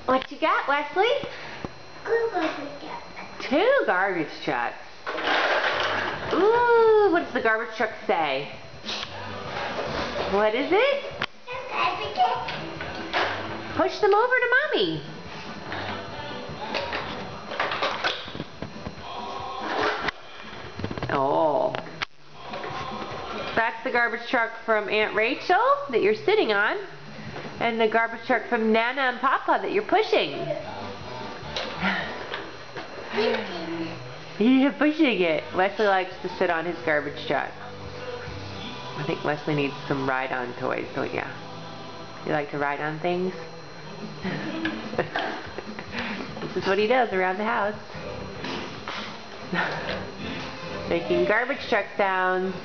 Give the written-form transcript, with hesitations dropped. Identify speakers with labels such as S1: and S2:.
S1: What you got, Wesley? Two garbage trucks. Ooh, what does the garbage truck say? What is it? Push them over to Mommy. Oh. That's the garbage truck from Aunt Rachel that you're sitting on. And the garbage truck from Nana and Papa that you're pushing. You're pushing it. Wesley likes to sit on his garbage truck. I think Wesley needs some ride-on toys, don't you? You like to ride on things? This is what he does around the house. Making garbage truck sounds.